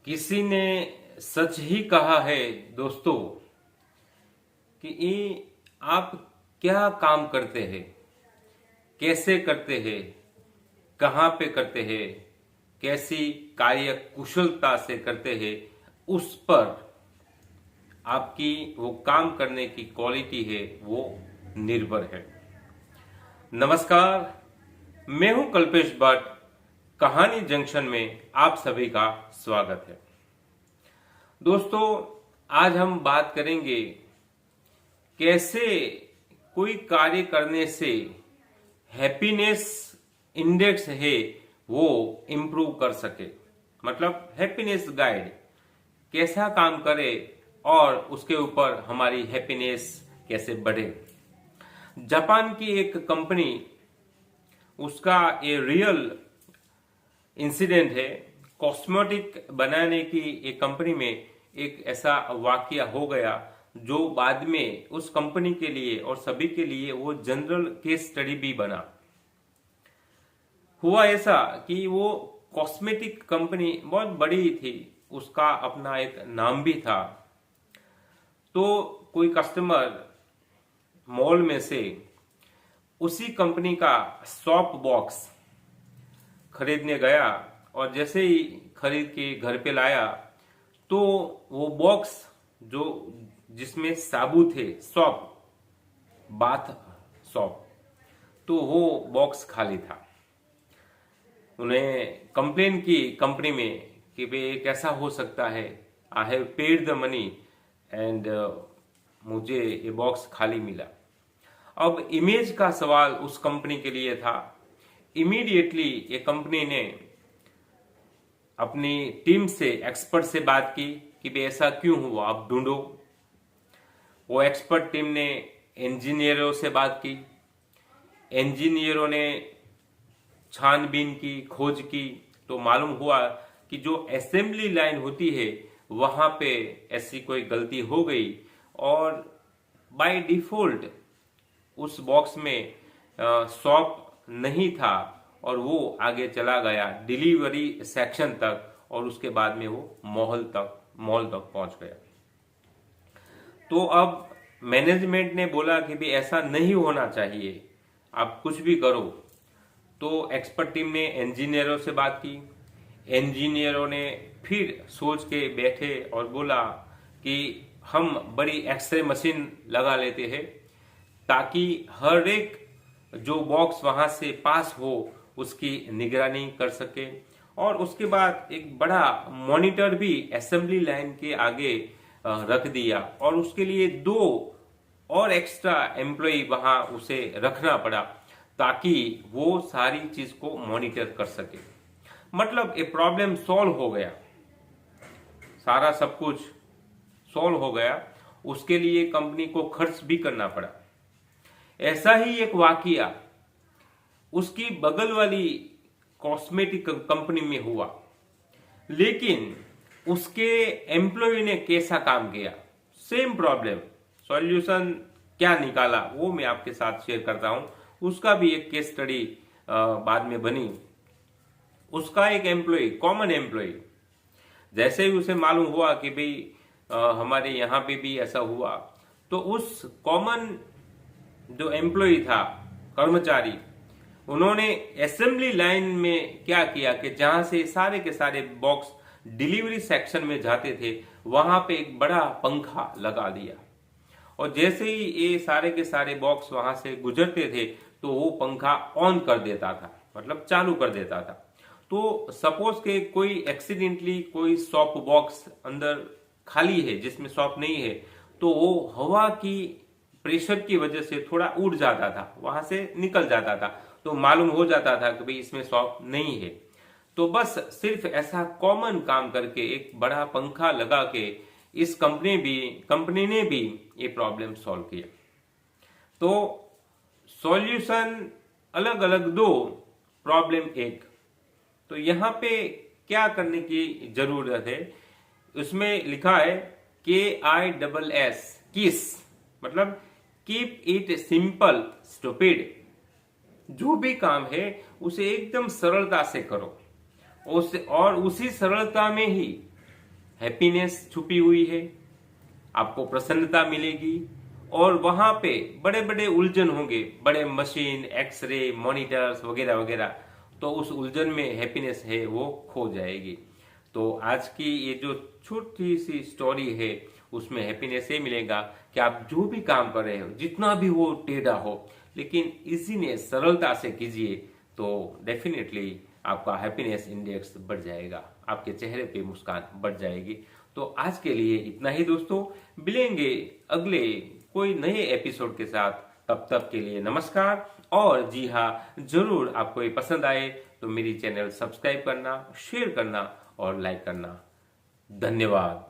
किसी ने सच ही कहा है दोस्तों कि ये आप क्या काम करते हैं, कैसे करते हैं, कहाँ पे करते हैं, कैसी कार्य कुशलता से करते हैं, उस पर आपकी वो काम करने की क्वालिटी है वो निर्भर है। नमस्कार, मैं हूं कल्पेश भट्ट। कहानी जंक्शन में आप सभी का स्वागत है। दोस्तों, आज हम बात करेंगे कैसे कोई कार्य करने से हैप्पीनेस इंडेक्स है वो इम्प्रूव कर सके। मतलब हैप्पीनेस गाइड कैसा काम करे और उसके ऊपर हमारी हैप्पीनेस कैसे बढ़े। जापान की एक कंपनी, उसका ये रियल इंसिडेंट है। कॉस्मेटिक बनाने की एक कंपनी में एक ऐसा वाकया हो गया जो बाद में उस कंपनी के लिए और सभी के लिए वो जनरल केस स्टडी भी बना। हुआ ऐसा कि वो कॉस्मेटिक कंपनी बहुत बड़ी थी, उसका अपना एक नाम भी था। तो कोई कस्टमर मॉल में से उसी कंपनी का सॉप बॉक्स खरीदने गया और जैसे ही खरीद के घर पे लाया तो वो बॉक्स जो जिसमें साबु थे, सॉप, बाथ सॉप, तो वो बॉक्स खाली था। उन्हें कंप्लेन की कंपनी में कि भाई कैसा हो सकता है, I have paid the money and मुझे ये बॉक्स खाली मिला। अब इमेज का सवाल उस कंपनी के लिए था। इमीडिएटली ये कंपनी ने अपनी टीम से, एक्सपर्ट से बात की कि भाई ऐसा क्यों हुआ, आप ढूंढो। वो एक्सपर्ट टीम ने इंजीनियरों से बात की। इंजीनियरों ने छानबीन की, खोज की, तो मालूम हुआ कि जो असेंबली लाइन होती है वहां पे ऐसी कोई गलती हो गई और बाय डिफॉल्ट उस बॉक्स में सॉप नहीं था और वो आगे चला गया डिलीवरी सेक्शन तक और उसके बाद में वो मॉल तक पहुंच गया। तो अब मैनेजमेंट ने बोला कि भी ऐसा नहीं होना चाहिए, आप कुछ भी करो। तो एक्सपर्ट टीम ने इंजीनियरों से बात की। इंजीनियरों ने फिर सोच के बैठे और बोला कि हम बड़ी एक्सरे मशीन लगा लेते हैं ताकि हर एक जो बॉक्स वहां से पास हो उसकी निगरानी कर सके। और उसके बाद एक बड़ा मॉनिटर भी असेंबली लाइन के आगे रख दिया और उसके लिए 2 और एक्स्ट्रा एम्प्लॉय वहां उसे रखना पड़ा ताकि वो सारी चीज को मॉनिटर कर सके। मतलब ये प्रॉब्लम सॉल्व हो गया, सारा सब कुछ सॉल्व हो गया। उसके लिए कंपनी को खर्च भी करना पड़ा। ऐसा ही एक वाकया उसकी बगल वाली कॉस्मेटिक कंपनी में हुआ, लेकिन उसके एम्प्लॉय ने कैसा काम किया, सेम प्रॉब्लम, सॉल्यूशन क्या निकाला वो मैं आपके साथ शेयर करता हूं। उसका भी एक केस स्टडी बाद में बनी। उसका एक एम्प्लॉय, कॉमन एम्प्लॉय, जैसे ही उसे मालूम हुआ कि भाई हमारे यहाँ पे भी ऐसा हुआ, तो उस कॉमन जो एम्प्लॉय था, कर्मचारी, उन्होंने असेंबली लाइन में क्या किया कि जहां से सारे के सारे बॉक्स डिलीवरी सेक्शन में जाते थे वहां पे एक बड़ा पंखा लगा दिया और जैसे ही ये सारे के सारे बॉक्स वहां से गुजरते थे तो वो पंखा ऑन कर देता था, मतलब चालू कर देता था। तो सपोज के कोई एक्सीडेंटली कोई सॉप बॉक्स अंदर खाली है जिसमें सॉप नहीं है, तो वो हवा की प्रेशर की वजह से थोड़ा उड़ जाता था, वहां से निकल जाता था, तो मालूम हो जाता था कि भाई इसमें सॉप नहीं है। तो बस सिर्फ ऐसा कॉमन काम करके एक बड़ा पंखा लगा के इस कंपनी ने भी ये प्रॉब्लम सॉल्व किया। तो सॉल्यूशन अलग अलग 2, प्रॉब्लम 1। तो यहाँ पे क्या करने की जरूरत है, उसमें लिखा है KISS, किस, मतलब कीप इट सिंपल स्टूपिड। जो भी काम है उसे एकदम सरलता से करो और उसी सरलता में ही हैप्पीनेस छुपी हुई है, आपको प्रसन्नता मिलेगी और वहां पे बड़े बड़े उलझन होंगे, बड़े मशीन, एक्सरे, मॉनिटर्स वगैरह वगैरह, तो उस उलझन में हैप्पीनेस है वो खो जाएगी। तो आज की ये जो छोटी सी स्टोरी है उसमें हैप्पीनेस ये मिलेगा कि आप जो भी काम कर रहे हो, जितना भी वो टेढ़ा हो, लेकिन इजीनेस, सरलता से कीजिए, तो डेफिनेटली आपका हैप्पीनेस इंडेक्स बढ़ जाएगा, आपके चेहरे पे मुस्कान बढ़ जाएगी। तो आज के लिए इतना ही दोस्तों, मिलेंगे अगले कोई नए एपिसोड के साथ। तब तक के लिए नमस्कार। और जी हाँ, जरूर आपको ये पसंद आए तो मेरी चैनल सब्सक्राइब करना, शेयर करना और लाइक करना। धन्यवाद।